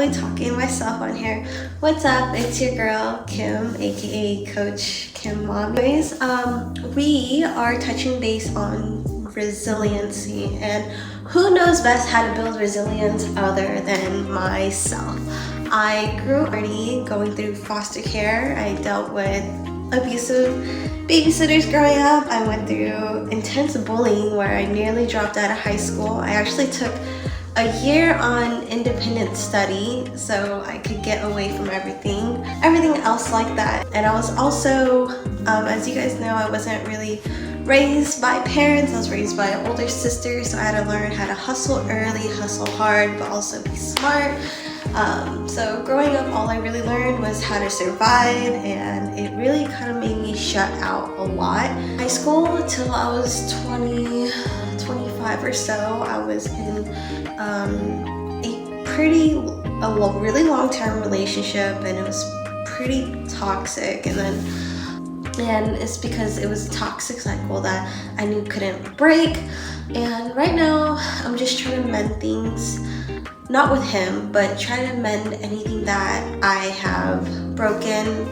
probably talking to myself on here. What's up? It's your girl, Kim, aka Coach Kimami. We are touching base on resiliency, and who knows best how to build resilience other than myself. I grew up already going through foster care. I dealt with abusive babysitters growing up. I went through intense bullying where I nearly dropped out of high school. I actually took a year on independent study so I could get away from everything else like that. And I was also, as you guys know, I wasn't really raised by parents. I was raised by an older sister, so I had to learn how to hustle early, hustle hard, but also be smart. So growing up, all I really learned was how to survive, and it really kind of made me shut out a lot. High school till I was 25 or so, I was in a really long-term relationship, and it was pretty toxic. And it's because it was a toxic cycle that I knew couldn't break. And right now, I'm just trying to mend things. Not with him, but try to mend anything that I have broken.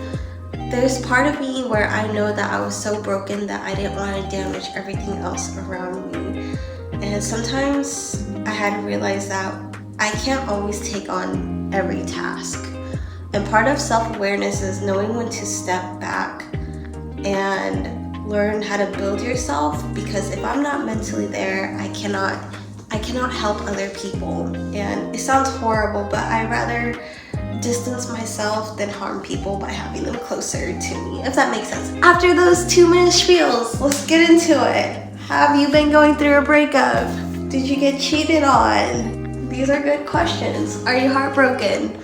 There's part of me where I know that I was so broken that I didn't want to damage everything else around me. And sometimes I had to realize that I can't always take on every task. And part of self-awareness is knowing when to step back and learn how to build yourself, because if I'm not mentally there, I cannot help other people. And it sounds horrible, but I'd rather distance myself than harm people by having them closer to me, if that makes sense. After those 2-minute spiels, let's get into it. Have you been going through a breakup? Did you get cheated on? These are good questions. Are you heartbroken?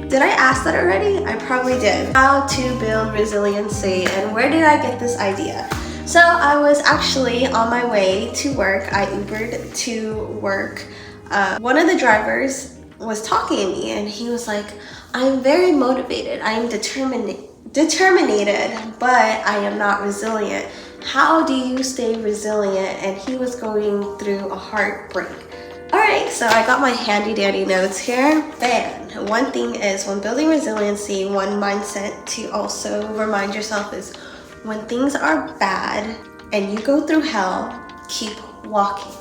Did I ask that already? I probably did. How to build resiliency, and where did I get this idea? So I was actually on my way to work. I Ubered to work. One of the drivers was talking to me, and he was like, I'm very motivated. I am determined, but I am not resilient. How do you stay resilient? And he was going through a heartbreak. All right, so I got my handy dandy notes here. And one thing is, when building resiliency, one mindset to also remind yourself is, when things are bad and you go through hell, keep walking.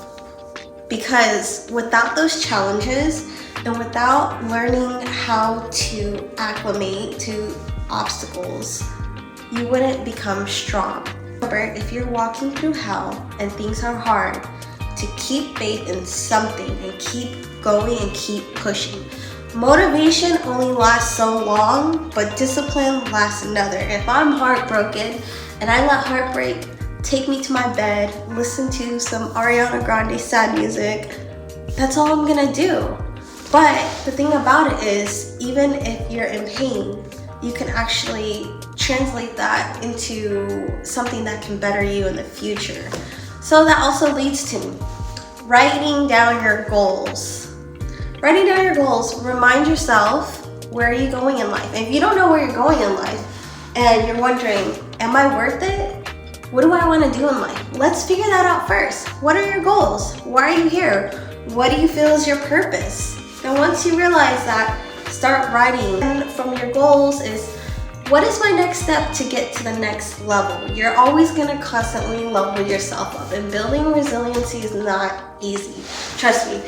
Because without those challenges and without learning how to acclimate to obstacles, you wouldn't become strong. Remember, if you're walking through hell and things are hard, to keep faith in something and keep going and keep pushing. Motivation only lasts so long, but discipline lasts another. If I'm heartbroken and I let heartbreak take me to my bed, listen to some Ariana Grande sad music, that's all I'm gonna do. But the thing about it is, even if you're in pain, you can actually translate that into something that can better you in the future. So that also leads to writing down your goals. Writing down your goals, remind yourself, where are you going in life? And if you don't know where you're going in life and you're wondering, am I worth it? What do I want to do in life? Let's figure that out first. What are your goals? Why are you here? What do you feel is your purpose? And once you realize that, start writing. And from your goals is, what is my next step to get to the next level? You're always going to constantly level yourself up, and building resiliency is not easy. Trust me.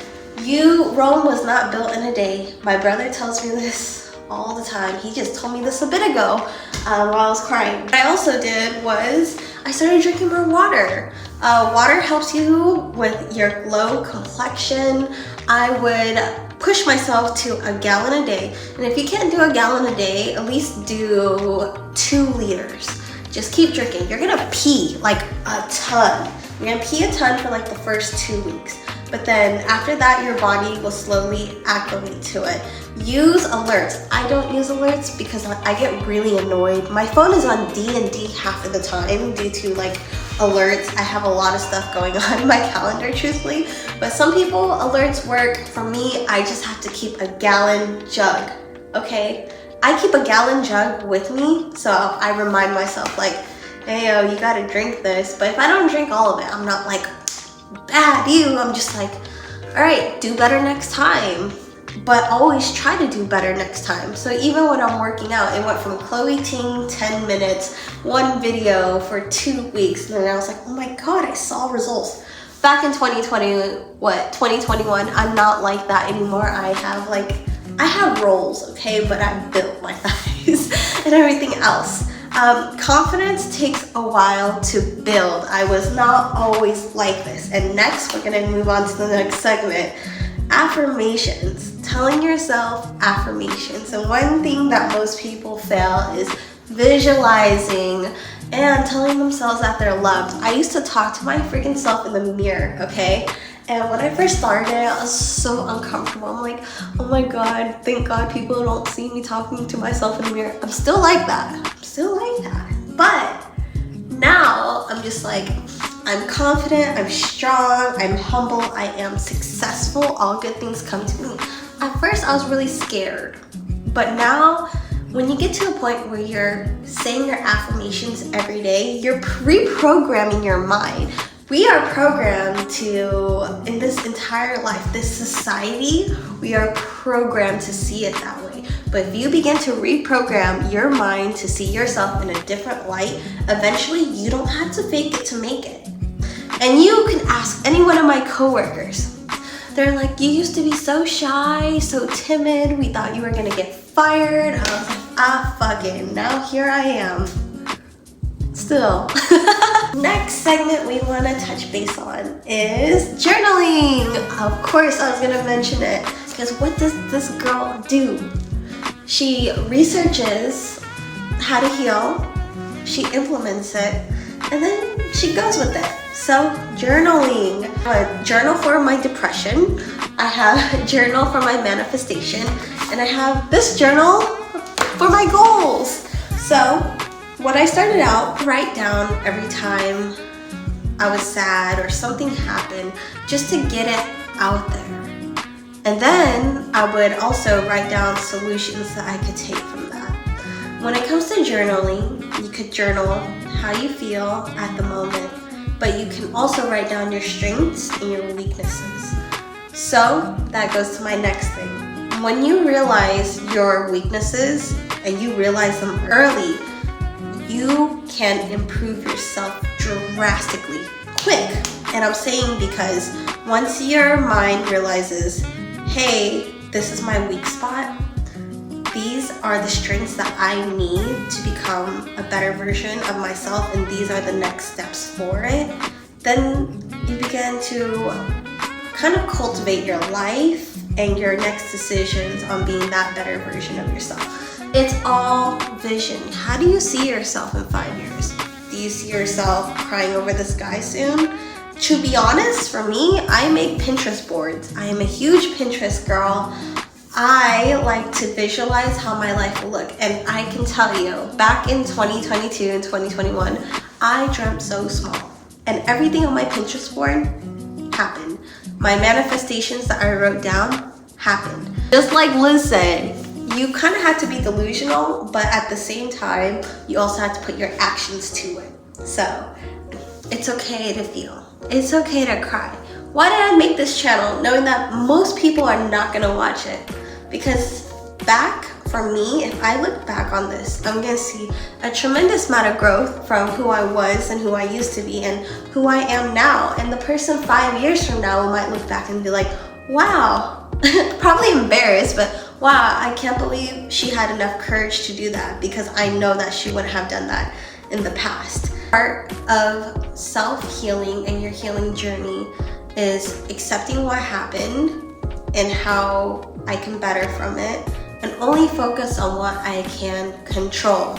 Rome was not built in a day. My brother tells me this all the time. He just told me this a bit ago while I was crying. What I also did was I started drinking more water. Water helps you with your glow complexion. I would push myself to a gallon a day. And if you can't do a gallon a day, at least do 2 liters. Just keep drinking. You're gonna pee like a ton. You're gonna pee a ton for like the first 2 weeks. But then after that, your body will slowly acclimate to it. Use alerts. I don't use alerts because I get really annoyed. My phone is on D&D half of the time due to like alerts. I have a lot of stuff going on in my calendar, truthfully. But some people, alerts work. For me, I just have to keep a gallon jug, okay? I keep a gallon jug with me, so I remind myself like, hey, yo, you gotta drink this. But if I don't drink all of it, I'm not like, bad you. I'm just like, all right, do better next time. but always try to do better next time. So even when I'm working out, it went from Chloe Ting 10 minutes, one video for 2 weeks, and then I was like, oh my god, I saw results. Back in 2021, I'm not like that anymore. I have rolls, okay, but I built my thighs and everything else. Confidence takes a while to build. I was not always like this. And next, we're gonna move on to the next segment. Affirmations. Telling yourself affirmations. And one thing that most people fail is visualizing and telling themselves that they're loved. I used to talk to my freaking self in the mirror, okay? And when I first started, I was so uncomfortable. I'm like, oh my god, thank god people don't see me talking to myself in the mirror. I'm still like that. But now I'm just like, I'm confident, I'm strong, I'm humble, I am successful, all good things come to me. At first I was really scared, but now when you get to a point where you're saying your affirmations every day, you're reprogramming your mind. We are programmed to, in this entire life, this society, we are programmed to see it that way. But if you begin to reprogram your mind to see yourself in a different light, eventually you don't have to fake it to make it. And you can ask any one of my coworkers. They're like, you used to be so shy, so timid, we thought you were gonna get fired. And I was like, fucking, now here I am. Still. Next segment we want to touch base on is journaling. Of course I was going to mention it, because what does this girl do? She researches how to heal, she implements it, and then she goes with it. So journaling. I have a journal for my depression, I have a journal for my manifestation, and I have this journal for my goals. So when I started out, write down every time I was sad or something happened, just to get it out there. And then I would also write down solutions that I could take from that. When it comes to journaling, you could journal how you feel at the moment, but you can also write down your strengths and your weaknesses. So that goes to my next thing. When you realize your weaknesses and you realize them early, you can improve yourself drastically, quick. And I'm saying because once your mind realizes, hey, this is my weak spot, these are the strengths that I need to become a better version of myself, and these are the next steps for it, then you begin to kind of cultivate your life and your next decisions on being that better version of yourself. It's all vision. How do you see yourself in 5 years? Do you see yourself crying over this guy soon? To be honest, for me, I make Pinterest boards. I am a huge Pinterest girl. I like to visualize how my life will look. And I can tell you, back in 2022 and 2021, I dreamt so small. And everything on my Pinterest board happened. My manifestations that I wrote down happened. Just like Liz said, you kind of have to be delusional, but at the same time, you also have to put your actions to it. So it's okay to feel. It's okay to cry. Why did I make this channel knowing that most people are not gonna watch it? Because for me, if I look back on this, I'm gonna see a tremendous amount of growth from who I was and who I used to be and who I am now. And the person 5 years from now might look back and be like, wow, probably embarrassed, but wow, I can't believe she had enough courage to do that, because I know that she wouldn't have done that in the past. Part of self-healing and your healing journey is accepting what happened and how I can better from it, and only focus on what I can control.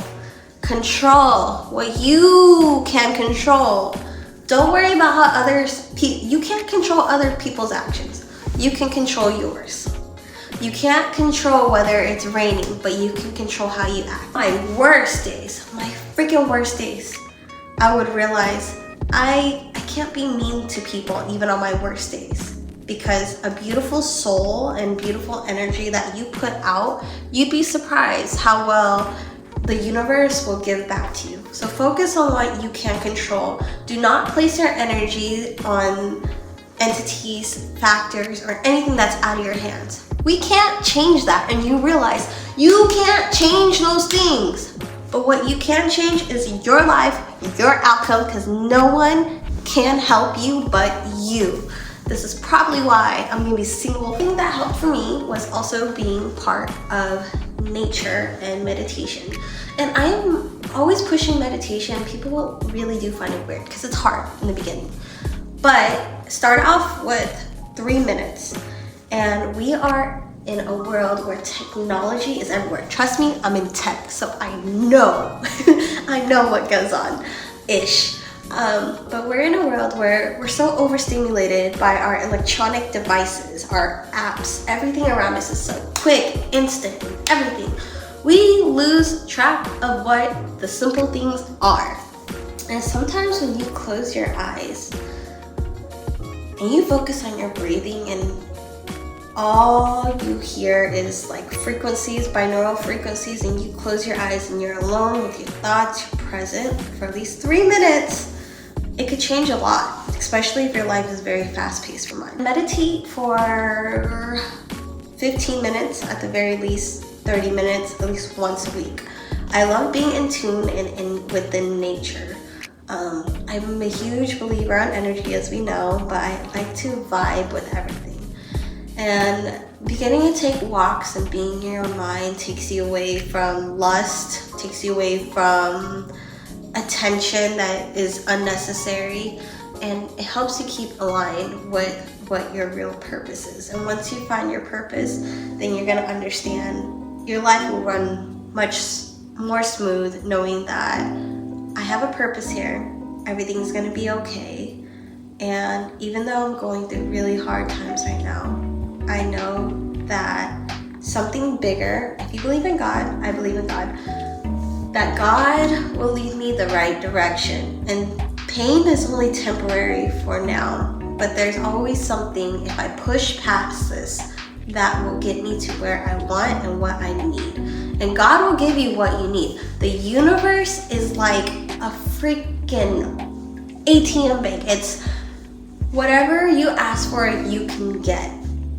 Control what you can control. Don't worry about how you can't control other people's actions. You can control yours. You can't control whether it's raining, but you can control how you act. My worst days, my freaking worst days, I would realize I can't be mean to people even on my worst days, because a beautiful soul and beautiful energy that you put out, you'd be surprised how well the universe will give back to you. So focus on what you can control. Do not place your energy on entities, factors, or anything that's out of your hands. We can't change that, and you realize you can't change those things. But what you can change is your life, your outcome, because no one can help you but you. This is probably why I'm gonna be single. The thing that helped for me was also being part of nature and meditation. And I am always pushing meditation. People really do find it weird because it's hard in the beginning. But start off with 3 minutes. And we are in a world where technology is everywhere. Trust me, I'm in tech, so I know, I know what goes on, ish. But we're in a world where we're so overstimulated by our electronic devices, our apps, everything around us is so quick, instant, everything. We lose track of what the simple things are. And sometimes when you close your eyes and you focus on your breathing and all you hear is like frequencies, binaural frequencies, and you close your eyes and you're alone with your thoughts, you're present for at least 3 minutes, it could change a lot, especially if your life is very fast-paced for mine. Meditate for 15 minutes, at the very least 30 minutes, at least once a week. I love being in tune and within nature. I'm a huge believer on energy, as we know, but I like to vibe with everything. And beginning to take walks and being in your own mind takes you away from lust, takes you away from attention that is unnecessary, and it helps you keep aligned with what your real purpose is. And once you find your purpose, then you're gonna understand your life will run much more smooth, knowing that I have a purpose here, everything's gonna be okay. And even though I'm going through really hard times right now, I know that something bigger, if you believe in God, I believe in God, that God will lead me the right direction. And pain is only temporary for now, but there's always something, if I push past this, that will get me to where I want and what I need. And God will give you what you need. The universe is like a freaking ATM bank. It's whatever you ask for, you can get.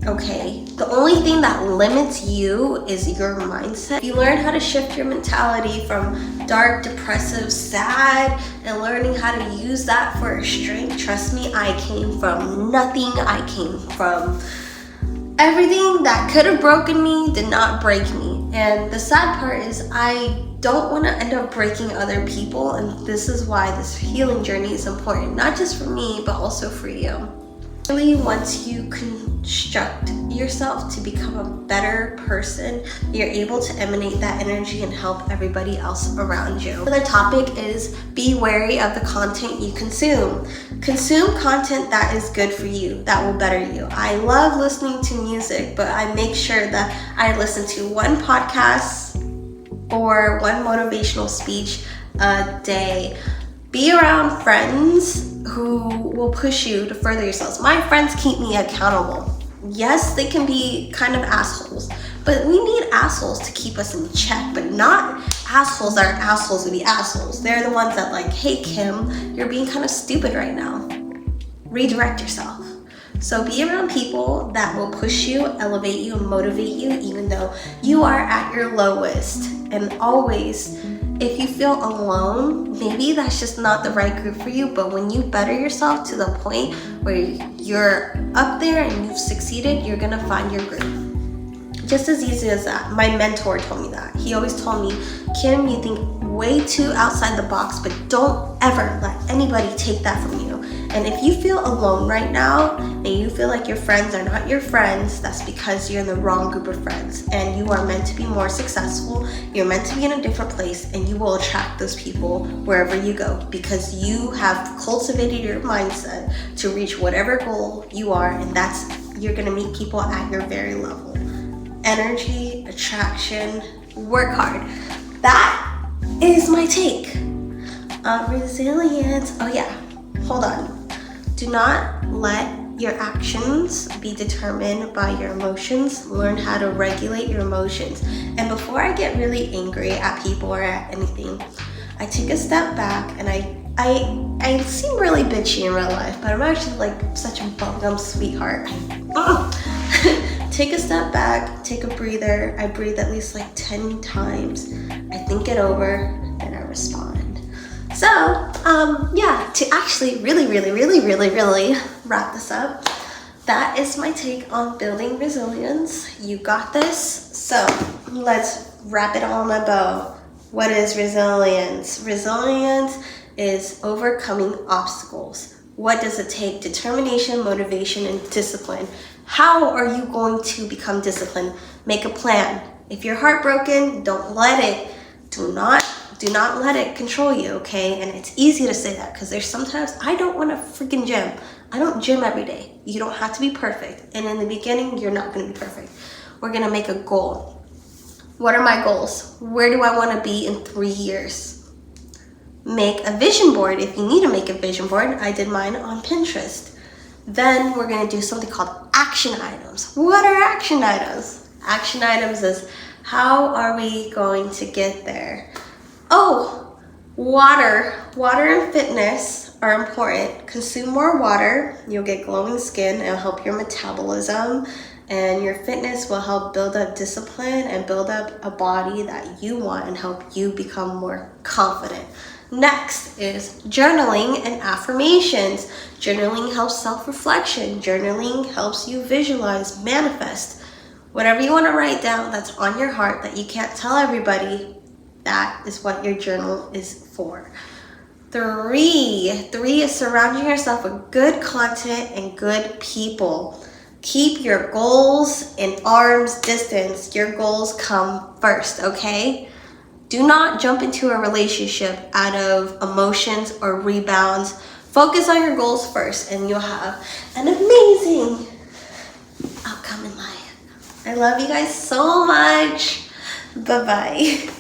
Okay, the only thing that limits you is your mindset. If you learn how to shift your mentality from dark, depressive, sad, and learning how to use that for strength, trust me, I came from nothing. I came from everything that could have broken me did not break me. And the sad part is I don't want to end up breaking other people, and this is why this healing journey is important, not just for me, but also for you. Really, once you construct yourself to become a better person, you're able to emanate that energy and help everybody else around you. Another topic is be wary of the content you consume. Consume content that is good for you, that will better you. I love listening to music, but I make sure that I listen to one podcast or one motivational speech a day. Be around friends who will push you to further yourselves. My friends keep me accountable. Yes, they can be kind of assholes, but we need assholes to keep us in check, but not assholes that are assholes to be assholes. They're the ones that like, hey Kim, you're being kind of stupid right now. Redirect yourself. So be around people that will push you, elevate you, and motivate you even though you are at your lowest. And always, if you feel alone, maybe that's just not the right group for you, but when you better yourself to the point where you're up there and you've succeeded, you're gonna find your group. Just as easy as that. My mentor told me that. He always told me, Kim, you think way too outside the box, but don't ever let anybody take that from you. And if you feel alone right now and you feel like your friends are not your friends, that's because you're in the wrong group of friends, and you are meant to be more successful. You're meant to be in a different place, and you will attract those people wherever you go because you have cultivated your mindset to reach whatever goal you are, and that's, you're gonna meet people at your very level. Energy, attraction, work hard. That is my take. Resilience. Oh yeah, hold on. Do not let your actions be determined by your emotions. Learn how to regulate your emotions. And before I get really angry at people or at anything, I take a step back and I I seem really bitchy in real life, but I'm actually like such a bubblegum sweetheart. Take a step back, take a breather. I breathe at least like 10 times. I think it over, and I respond. So, yeah, to actually really wrap this up, that is my take on building resilience. You got this. So let's wrap it all in a bow. What is resilience? Resilience is overcoming obstacles. What does it take? Determination, motivation, and discipline. How are you going to become disciplined? Make a plan. If you're heartbroken, don't let it. Do not let it control you, okay? And it's easy to say that because there's sometimes I don't want to freaking gym. I don't gym every day. You don't have to be perfect. And in the beginning, you're not going to be perfect. We're going to make a goal. What are my goals? Where do I want to be in 3 years? Make a vision board. If you need to make a vision board, I did mine on Pinterest. Then we're going to do something called action items. What are action items? Action items is how are we going to get there? Oh, water. Water and fitness are important. Consume more water. You'll get glowing skin. It'll help your metabolism. And your fitness will help build up discipline and build up a body that you want and help you become more confident. Next is journaling and affirmations. Journaling helps self-reflection. Journaling helps you visualize, manifest. Whatever you want to write down that's on your heart that you can't tell everybody, that is what your journal is for. Three is surrounding yourself with good content and good people. Keep your goals in arm's distance. Your goals come first, okay? Do not jump into a relationship out of emotions or rebounds. Focus on your goals first and you'll have an amazing outcome in life. I love you guys so much. Bye-bye.